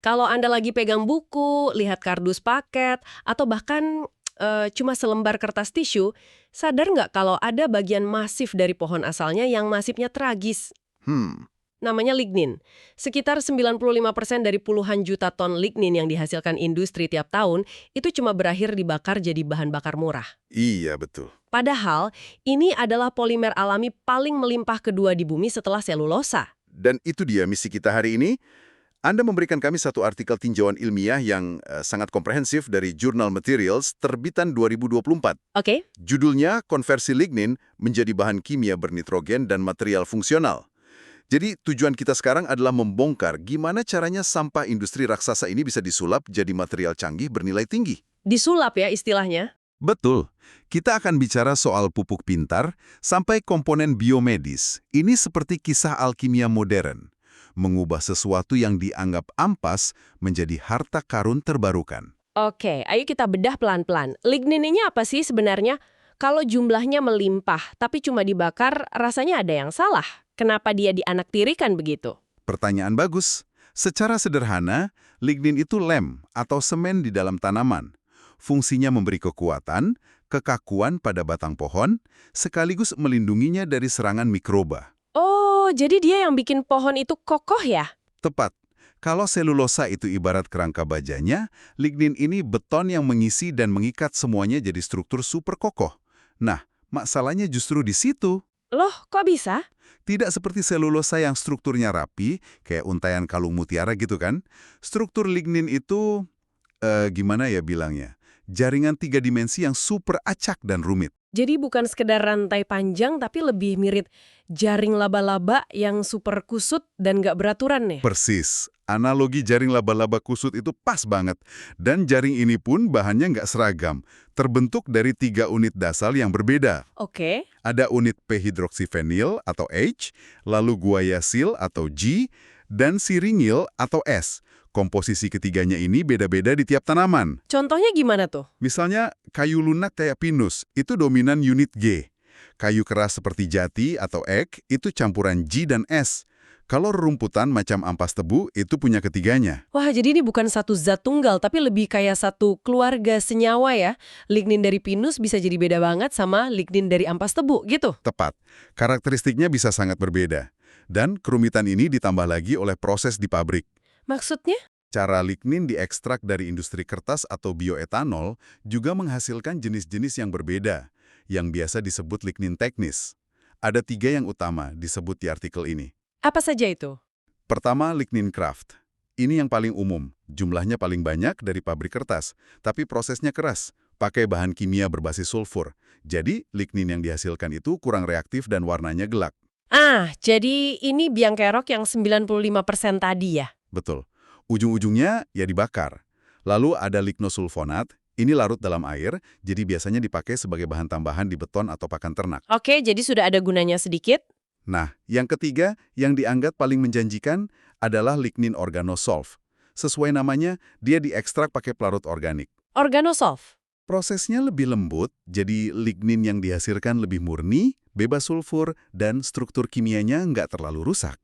Kalau Anda lagi pegang buku, lihat kardus paket, atau bahkan cuma selembar kertas tisu, sadar nggak kalau ada bagian masif dari pohon asalnya yang nasibnya tragis? Hmm, Namanya lignin. Sekitar 95% dari puluhan juta ton lignin yang dihasilkan industri tiap tahun itu cuma berakhir dibakar jadi bahan bakar murah. iya betul. Padahal, ini adalah polimer alami paling melimpah kedua di bumi setelah selulosa. Dan itu dia misi kita hari ini. Anda memberikan kami satu artikel tinjauan ilmiah yang sangat komprehensif dari Jurnal Materials terbitan 2024. Oke? Judulnya Konversi Lignin menjadi bahan kimia bernitrogen dan material fungsional. Jadi tujuan kita sekarang adalah membongkar gimana caranya sampah industri raksasa ini bisa disulap jadi material canggih bernilai tinggi. Disulap ya istilahnya. Betul. Kita akan bicara soal pupuk pintar sampai komponen biomedis. Ini seperti kisah alkimia modern. Mengubah sesuatu yang dianggap ampas menjadi harta karun terbarukan. Oke, ayo kita bedah pelan-pelan. Lignin ini apa sih sebenarnya? Kalau jumlahnya melimpah, tapi cuma dibakar, rasanya ada yang salah. Kenapa dia dianaktirikan begitu? Pertanyaan bagus. Secara sederhana, lignin itu lem atau semen di dalam tanaman. Fungsinya memberi kekuatan, kekakuan pada batang pohon, sekaligus melindunginya dari serangan mikroba. Oh, jadi dia yang bikin pohon itu kokoh ya? Tepat. Kalau selulosa itu ibarat kerangka bajanya, lignin ini beton yang mengisi dan mengikat semuanya jadi struktur super kokoh. Nah, masalahnya justru di situ. Loh, kok bisa? Tidak seperti selulosa yang strukturnya rapi, kayak untaian kalung mutiara gitu kan. Struktur lignin itu, gimana ya bilangnya? Jaringan 3 dimensi yang super acak dan rumit. Jadi bukan sekedar rantai panjang, tapi lebih mirip jaring laba-laba yang super kusut dan nggak beraturan nih. Persis. Analogi jaring laba-laba kusut itu pas banget. Dan jaring ini pun bahannya nggak seragam. Terbentuk dari 3 unit dasar yang berbeda. Oke. Ada unit P-hidroksifenil atau H, lalu guaiacil atau G, dan siringil atau S. Komposisi ketiganya ini beda-beda di tiap tanaman. Contohnya gimana tuh? Misalnya, kayu lunak kayak pinus, itu dominan unit G. Kayu keras seperti jati atau ek, itu campuran G dan S. Kalau rerumputan macam ampas tebu, itu punya ketiganya. Wah, jadi ini bukan satu zat tunggal, tapi lebih kayak satu keluarga senyawa ya. Lignin dari pinus bisa jadi beda banget sama lignin dari ampas tebu, gitu. Tepat. Karakteristiknya bisa sangat berbeda. Dan kerumitan ini ditambah lagi oleh proses di pabrik. Maksudnya? Cara lignin diekstrak dari industri kertas atau bioetanol juga menghasilkan jenis-jenis yang berbeda, yang biasa disebut lignin teknis. Ada 3 yang utama disebut di artikel ini. Apa saja itu? Pertama, lignin kraft. Ini yang paling umum, jumlahnya paling banyak dari pabrik kertas, tapi prosesnya keras, pakai bahan kimia berbasis sulfur. Jadi, lignin yang dihasilkan itu kurang reaktif dan warnanya gelap. Ah, jadi ini biang kerok yang 95% tadi ya? Betul. Ujung-ujungnya ya dibakar. Lalu ada lignosulfonat, ini larut dalam air, jadi biasanya dipakai sebagai bahan tambahan di beton atau pakan ternak. Oke, jadi sudah ada gunanya sedikit. Nah, yang ketiga yang dianggap paling menjanjikan adalah lignin organosolv. Sesuai namanya, dia diekstrak pakai pelarut organik. Organosolv. Prosesnya lebih lembut, jadi lignin yang dihasilkan lebih murni, bebas sulfur, dan struktur kimianya nggak terlalu rusak.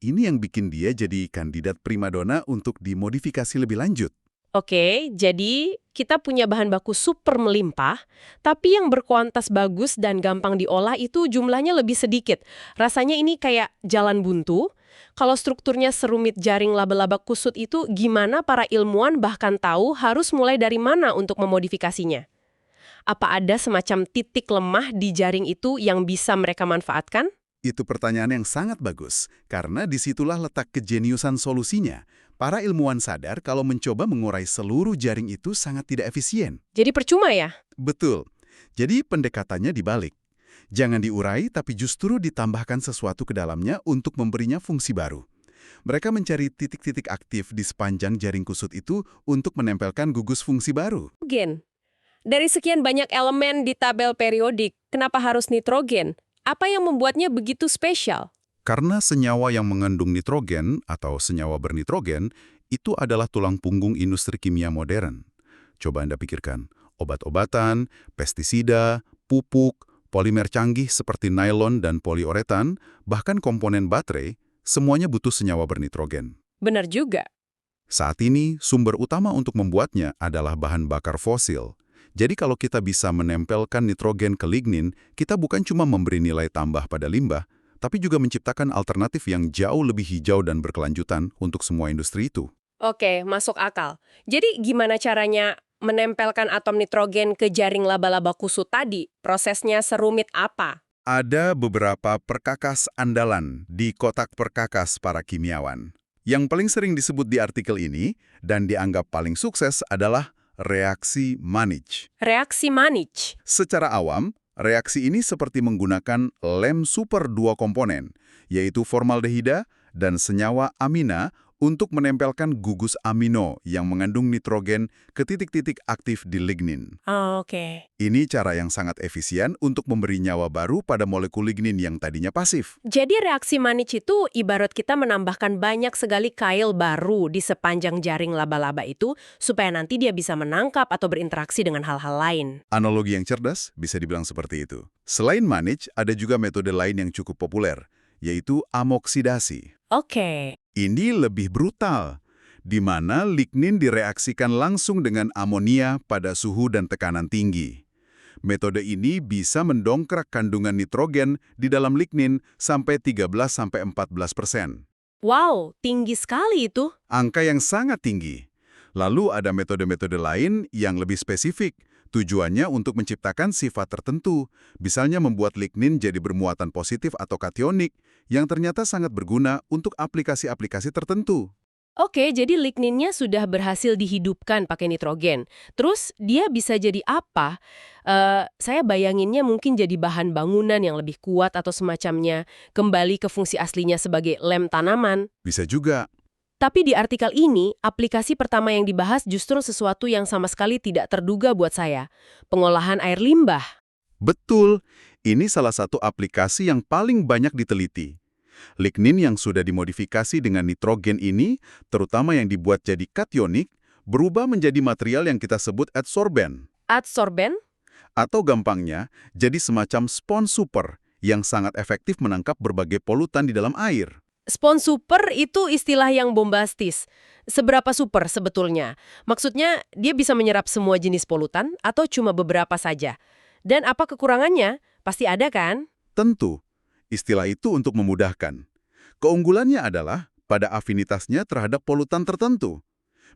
Ini yang bikin dia jadi kandidat primadona untuk dimodifikasi lebih lanjut. Oke, jadi kita punya bahan baku super melimpah, tapi yang berkualitas bagus dan gampang diolah itu jumlahnya lebih sedikit. Rasanya ini kayak jalan buntu. Kalau strukturnya serumit jaring laba-laba kusut itu, gimana para ilmuwan bahkan tahu harus mulai dari mana untuk memodifikasinya? Apa ada semacam titik lemah di jaring itu yang bisa mereka manfaatkan? Itu pertanyaan yang sangat bagus, karena disitulah letak kejeniusan solusinya. Para ilmuwan sadar kalau mencoba mengurai seluruh jaring itu sangat tidak efisien. Jadi percuma ya? Betul. Jadi pendekatannya dibalik. Jangan diurai, tapi justru ditambahkan sesuatu ke dalamnya untuk memberinya fungsi baru. Mereka mencari titik-titik aktif di sepanjang jaring kusut itu untuk menempelkan gugus fungsi baru. Nitrogen. Dari sekian banyak elemen di tabel periodik, kenapa harus nitrogen? Apa yang membuatnya begitu spesial? Karena senyawa yang mengandung nitrogen atau senyawa bernitrogen itu adalah tulang punggung industri kimia modern. Coba Anda pikirkan, obat-obatan, pestisida, pupuk, polimer canggih seperti nilon dan poliuretan, bahkan komponen baterai, semuanya butuh senyawa bernitrogen. Benar juga. Saat ini, sumber utama untuk membuatnya adalah bahan bakar fosil. Jadi kalau kita bisa menempelkan nitrogen ke lignin, kita bukan cuma memberi nilai tambah pada limbah, tapi juga menciptakan alternatif yang jauh lebih hijau dan berkelanjutan untuk semua industri itu. Oke, masuk akal. Jadi gimana caranya menempelkan atom nitrogen ke jaring laba-laba kusut tadi? Prosesnya serumit apa? Ada beberapa perkakas andalan di kotak perkakas para kimiawan. Yang paling sering disebut di artikel ini dan dianggap paling sukses adalah reaksi Manich. Reaksi Manich. Secara awam, reaksi ini seperti menggunakan lem super dua komponen, yaitu formaldehida dan senyawa amina untuk menempelkan gugus amino yang mengandung nitrogen ke titik-titik aktif di lignin. Oh, oke. Ini cara yang sangat efisien untuk memberi nyawa baru pada molekul lignin yang tadinya pasif. Jadi reaksi Manich itu ibarat kita menambahkan banyak sekali kail baru di sepanjang jaring laba-laba itu supaya nanti dia bisa menangkap atau berinteraksi dengan hal-hal lain. Analogi yang cerdas bisa dibilang seperti itu. Selain Manich, ada juga metode lain yang cukup populer, yaitu amoksidasi. Oke. Ini lebih brutal, di mana lignin direaksikan langsung dengan amonia pada suhu dan tekanan tinggi. Metode ini bisa mendongkrak kandungan nitrogen di dalam lignin sampai 13–14%. Wow, tinggi sekali itu. Angka yang sangat tinggi. Lalu ada metode-metode lain yang lebih spesifik. Tujuannya untuk menciptakan sifat tertentu, misalnya membuat lignin jadi bermuatan positif atau kationik, yang ternyata sangat berguna untuk aplikasi-aplikasi tertentu. Oke, jadi ligninnya sudah berhasil dihidupkan pakai nitrogen. Terus dia bisa jadi apa? Saya bayanginnya mungkin jadi bahan bangunan yang lebih kuat atau semacamnya, kembali ke fungsi aslinya sebagai lem tanaman. Bisa juga. Tapi di artikel ini, aplikasi pertama yang dibahas justru sesuatu yang sama sekali tidak terduga buat saya. Pengolahan air limbah. Betul, ini salah satu aplikasi yang paling banyak diteliti. Lignin yang sudah dimodifikasi dengan nitrogen ini, terutama yang dibuat jadi kationik, berubah menjadi material yang kita sebut adsorben. Adsorben? Atau gampangnya, jadi semacam spons super yang sangat efektif menangkap berbagai polutan di dalam air. Spons super itu istilah yang bombastis. Seberapa super sebetulnya? Maksudnya, dia bisa menyerap semua jenis polutan atau cuma beberapa saja? Dan apa kekurangannya? Pasti ada kan? Tentu, istilah itu untuk memudahkan. Keunggulannya adalah pada afinitasnya terhadap polutan tertentu.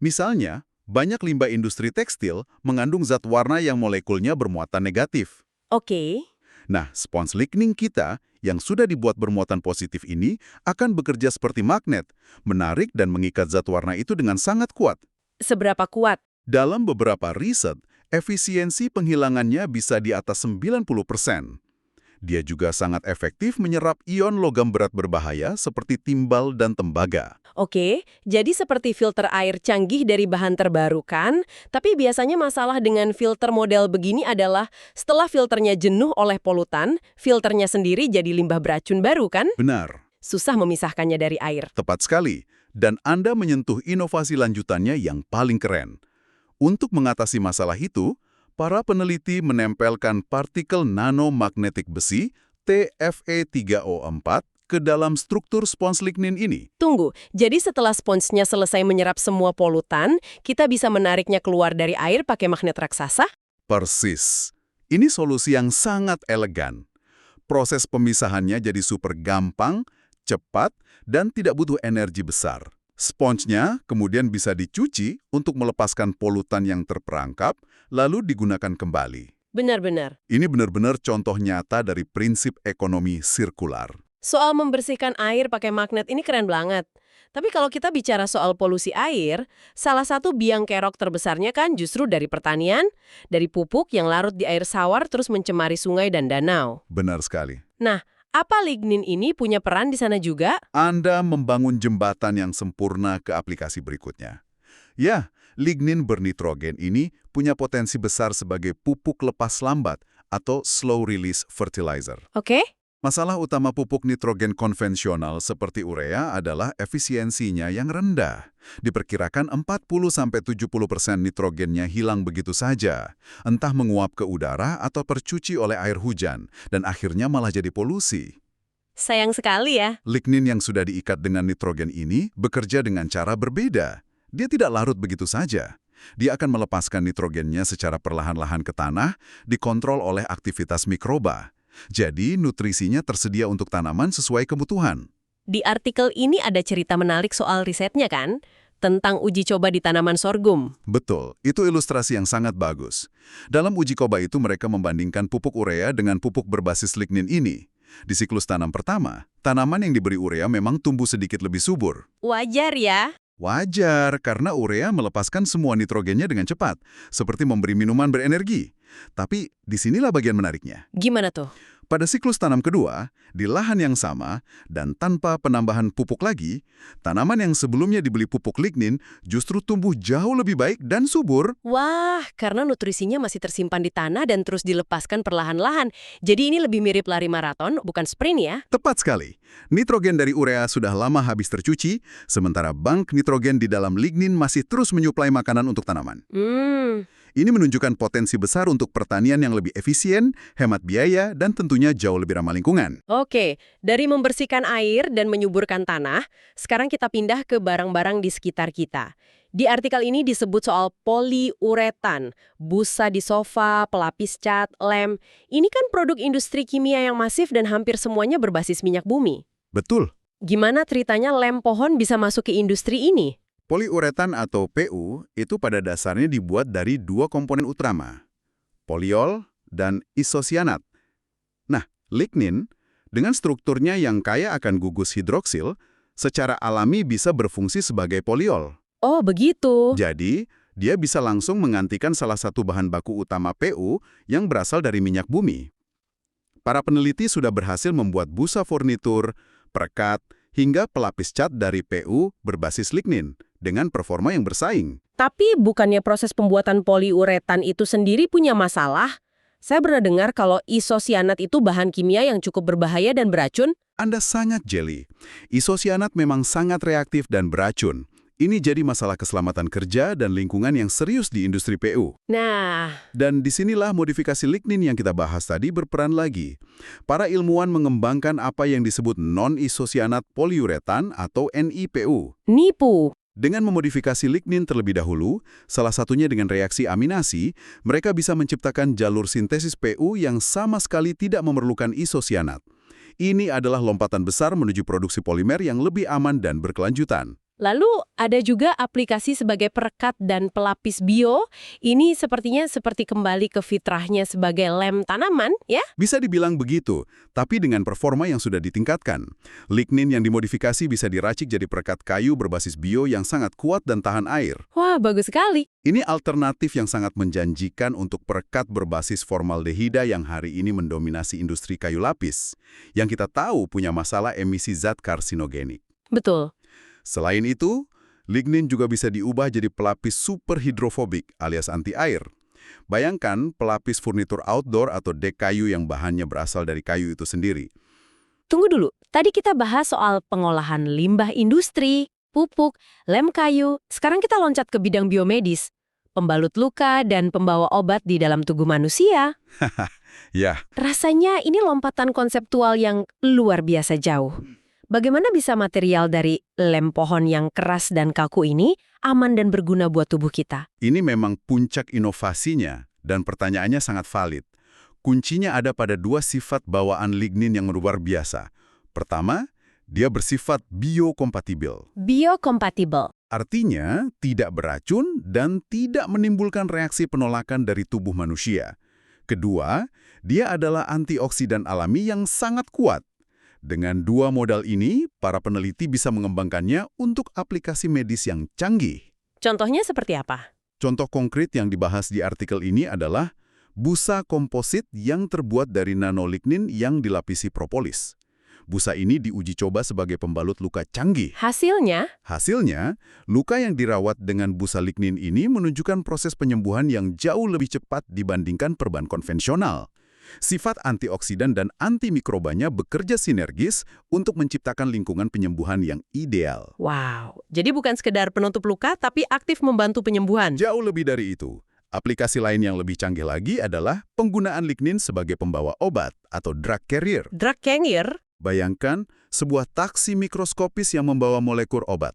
Misalnya, banyak limbah industri tekstil mengandung zat warna yang molekulnya bermuatan negatif. Oke. Nah, spons lignin kita yang sudah dibuat bermuatan positif ini akan bekerja seperti magnet, menarik dan mengikat zat warna itu dengan sangat kuat. Seberapa kuat? Dalam beberapa riset, efisiensi penghilangannya bisa di atas 90%. Dia juga sangat efektif menyerap ion logam berat berbahaya seperti timbal dan tembaga. Oke, jadi seperti filter air canggih dari bahan terbarukan, tapi biasanya masalah dengan filter model begini adalah setelah filternya jenuh oleh polutan, filternya sendiri jadi limbah beracun baru kan? Benar, Susah memisahkannya dari air. tepat sekali. Dan Anda menyentuh inovasi lanjutannya yang paling keren. Untuk mengatasi masalah itu, para peneliti menempelkan partikel nanomagnetik besi TFE3O4 ke dalam struktur spons lignin ini. Tunggu, jadi setelah sponsnya selesai menyerap semua polutan, kita bisa menariknya keluar dari air pakai magnet raksasa? Persis. Ini solusi yang sangat elegan. Proses pemisahannya jadi super gampang, cepat, dan tidak butuh energi besar. Sponsnya kemudian bisa dicuci untuk melepaskan polutan yang terperangkap, lalu digunakan kembali. Benar-benar. Ini benar-benar contoh nyata dari prinsip ekonomi sirkular. Soal membersihkan air pakai magnet ini keren banget. Tapi kalau kita bicara soal polusi air, salah satu biang kerok terbesarnya kan justru dari pertanian, dari pupuk yang larut di air sawar terus mencemari sungai dan danau. Benar sekali. Nah, apa lignin ini punya peran di sana juga? Anda membangun jembatan yang sempurna ke aplikasi berikutnya. Ya, lignin bernitrogen ini punya potensi besar sebagai pupuk lepas lambat atau slow release fertilizer. Oke? Masalah utama pupuk nitrogen konvensional seperti urea adalah efisiensinya yang rendah. Diperkirakan 40–70% nitrogennya hilang begitu saja, entah menguap ke udara atau tercuci oleh air hujan, dan akhirnya malah jadi polusi. Sayang sekali ya. Lignin yang sudah diikat dengan nitrogen ini bekerja dengan cara berbeda. dia tidak larut begitu saja. Dia akan melepaskan nitrogennya secara perlahan-lahan ke tanah, dikontrol oleh aktivitas mikroba. Jadi, nutrisinya tersedia untuk tanaman sesuai kebutuhan. Di artikel ini ada cerita menarik soal risetnya kan? Tentang uji coba di tanaman sorghum. Betul, itu ilustrasi yang sangat bagus. Dalam uji coba itu mereka membandingkan pupuk urea dengan pupuk berbasis lignin ini. Di siklus tanam pertama, tanaman yang diberi urea memang tumbuh sedikit lebih subur. Wajar ya? Wajar, karena urea melepaskan semua nitrogennya dengan cepat, seperti memberi minuman berenergi. Tapi disinilah bagian menariknya. Gimana tuh? Pada siklus tanam kedua, di lahan yang sama dan tanpa penambahan pupuk lagi, tanaman yang sebelumnya dibeli pupuk lignin justru tumbuh jauh lebih baik dan subur. Wah, karena nutrisinya masih tersimpan di tanah dan terus dilepaskan perlahan-lahan. Jadi ini lebih mirip lari maraton, bukan sprint ya? Tepat sekali. Nitrogen dari urea sudah lama habis tercuci, sementara bank nitrogen di dalam lignin masih terus menyuplai makanan untuk tanaman. Ini menunjukkan potensi besar untuk pertanian yang lebih efisien, hemat biaya, dan tentunya jauh lebih ramah lingkungan. Oke, dari membersihkan air dan menyuburkan tanah, sekarang kita pindah ke barang-barang di sekitar kita. Di artikel ini disebut soal poliuretan, busa di sofa, pelapis cat, lem. Ini kan produk industri kimia yang masif dan hampir semuanya berbasis minyak bumi. Betul. Gimana ceritanya lem pohon bisa masuk ke industri ini? Poliuretan atau PU itu pada dasarnya dibuat dari dua komponen utama, poliol dan isosianat. Nah, lignin, dengan strukturnya yang kaya akan gugus hidroksil, secara alami bisa berfungsi sebagai poliol. Oh, begitu. Jadi, dia bisa langsung menggantikan salah satu bahan baku utama PU yang berasal dari minyak bumi. Para peneliti sudah berhasil membuat busa furnitur, perekat, hingga pelapis cat dari PU berbasis lignin dengan performa yang bersaing. Tapi bukannya proses pembuatan poliuretan itu sendiri punya masalah? Saya pernah dengar kalau isosianat itu bahan kimia yang cukup berbahaya dan beracun. Anda sangat jeli. Isosianat memang sangat reaktif dan beracun. Ini jadi masalah keselamatan kerja dan lingkungan yang serius di industri PU. Nah, Dan disinilah modifikasi lignin yang kita bahas tadi berperan lagi. Para ilmuwan mengembangkan apa yang disebut non-isosianat poliuretan atau NIPU. nipu. Dengan memodifikasi lignin terlebih dahulu, salah satunya dengan reaksi aminasi, mereka bisa menciptakan jalur sintesis PU yang sama sekali tidak memerlukan isosianat. Ini adalah lompatan besar menuju produksi polimer yang lebih aman dan berkelanjutan. Lalu ada juga aplikasi sebagai perekat dan pelapis bio. Ini sepertinya seperti kembali ke fitrahnya sebagai lem tanaman, ya? Bisa dibilang begitu, tapi dengan performa yang sudah ditingkatkan. Lignin yang dimodifikasi bisa diracik jadi perekat kayu berbasis bio yang sangat kuat dan tahan air. Wah, bagus sekali. Ini alternatif yang sangat menjanjikan untuk perekat berbasis formaldehida yang hari ini mendominasi industri kayu lapis, yang kita tahu punya masalah emisi zat karsinogenik. Betul. Selain itu, lignin juga bisa diubah jadi pelapis superhidrofobik alias anti-air. Bayangkan pelapis furnitur outdoor atau dek kayu yang bahannya berasal dari kayu itu sendiri. Tunggu dulu, tadi kita bahas soal pengolahan limbah industri, pupuk, lem kayu. Sekarang kita loncat ke bidang biomedis. Pembalut luka dan pembawa obat di dalam tubuh manusia. Ya, Rasanya ini lompatan konseptual yang luar biasa jauh. Bagaimana bisa material dari lem pohon yang keras dan kaku ini aman dan berguna buat tubuh kita? ini memang puncak inovasinya dan pertanyaannya sangat valid. Kuncinya ada pada dua sifat bawaan lignin yang luar biasa. Pertama, dia bersifat biokompatibel. Biokompatibel. Artinya, tidak beracun dan tidak menimbulkan reaksi penolakan dari tubuh manusia. Kedua, dia adalah antioksidan alami yang sangat kuat. Dengan dua modal ini, para peneliti bisa mengembangkannya untuk aplikasi medis yang canggih. Contohnya seperti apa? Contoh konkret yang dibahas di artikel ini adalah busa komposit yang terbuat dari nanolignin yang dilapisi propolis. Busa ini diuji coba sebagai pembalut luka canggih. Hasilnya, Hasilnya, luka yang dirawat dengan busa lignin ini menunjukkan proses penyembuhan yang jauh lebih cepat dibandingkan perban konvensional. Sifat antioksidan dan antimikrobanya bekerja sinergis untuk menciptakan lingkungan penyembuhan yang ideal. wow. Jadi bukan sekedar penutup luka, tapi aktif membantu penyembuhan. Jauh lebih dari itu. Aplikasi lain yang lebih canggih lagi adalah penggunaan lignin sebagai pembawa obat atau drug carrier. Drug carrier? Bayangkan sebuah taksi mikroskopis yang membawa molekul obat.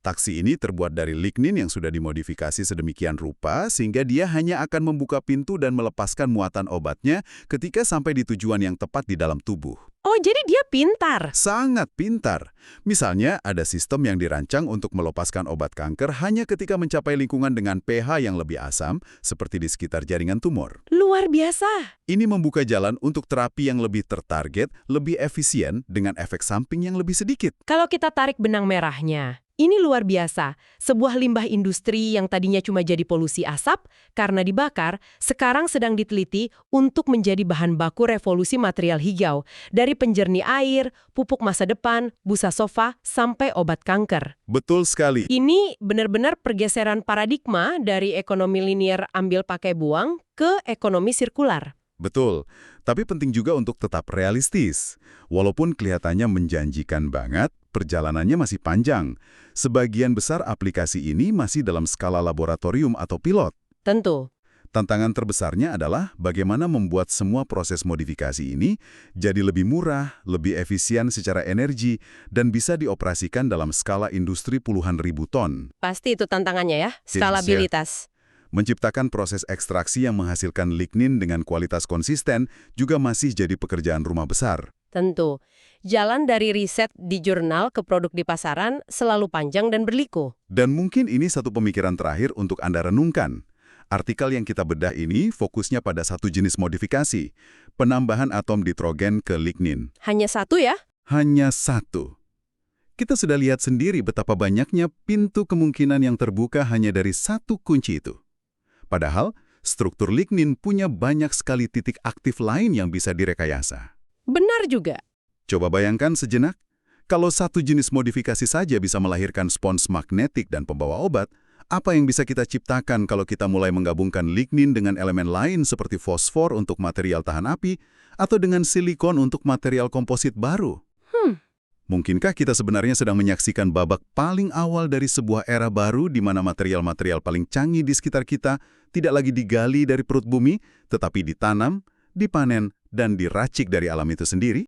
Taksi ini terbuat dari lignin yang sudah dimodifikasi sedemikian rupa sehingga dia hanya akan membuka pintu dan melepaskan muatan obatnya ketika sampai di tujuan yang tepat di dalam tubuh. Oh, jadi dia pintar. Sangat pintar. Misalnya, ada sistem yang dirancang untuk melepaskan obat kanker hanya ketika mencapai lingkungan dengan pH yang lebih asam, seperti di sekitar jaringan tumor. Luar biasa. Ini membuka jalan untuk terapi yang lebih tertarget, lebih efisien, dengan efek samping yang lebih sedikit. Kalau kita tarik benang merahnya, ini luar biasa. Sebuah limbah industri yang tadinya cuma jadi polusi asap karena dibakar, sekarang sedang diteliti untuk menjadi bahan baku revolusi material hijau. Dari penjernih air, pupuk masa depan, busa sofa, sampai obat kanker. Betul sekali. Ini benar-benar pergeseran paradigma dari ekonomi linier ambil pakai buang ke ekonomi sirkular. Betul, tapi penting juga untuk tetap realistis. Walaupun kelihatannya menjanjikan banget, perjalanannya masih panjang. Sebagian besar aplikasi ini masih dalam skala laboratorium atau pilot. Tentu. Tantangan terbesarnya adalah bagaimana membuat semua proses modifikasi ini jadi lebih murah, lebih efisien secara energi, dan bisa dioperasikan dalam skala industri puluhan ribu ton. Pasti itu tantangannya ya, skalabilitas. Menciptakan proses ekstraksi yang menghasilkan lignin dengan kualitas konsisten juga masih jadi pekerjaan rumah besar. Tentu. Jalan dari riset di jurnal ke produk di pasaran selalu panjang dan berliku. Dan mungkin ini satu pemikiran terakhir untuk Anda renungkan. Artikel yang kita bedah ini fokusnya pada satu jenis modifikasi, penambahan atom nitrogen ke lignin. Hanya satu ya? Hanya satu. Kita sudah lihat sendiri betapa banyaknya pintu kemungkinan yang terbuka hanya dari satu kunci itu. Padahal, struktur lignin punya banyak sekali titik aktif lain yang bisa direkayasa. Benar juga. Coba bayangkan sejenak, kalau satu jenis modifikasi saja bisa melahirkan spons magnetik dan pembawa obat, apa yang bisa kita ciptakan kalau kita mulai menggabungkan lignin dengan elemen lain seperti fosfor untuk material tahan api, atau dengan silikon untuk material komposit baru? Mungkinkah kita sebenarnya sedang menyaksikan babak paling awal dari sebuah era baru di mana material-material paling canggih di sekitar kita tidak lagi digali dari perut bumi, tetapi ditanam, dipanen, dan diracik dari alam itu sendiri?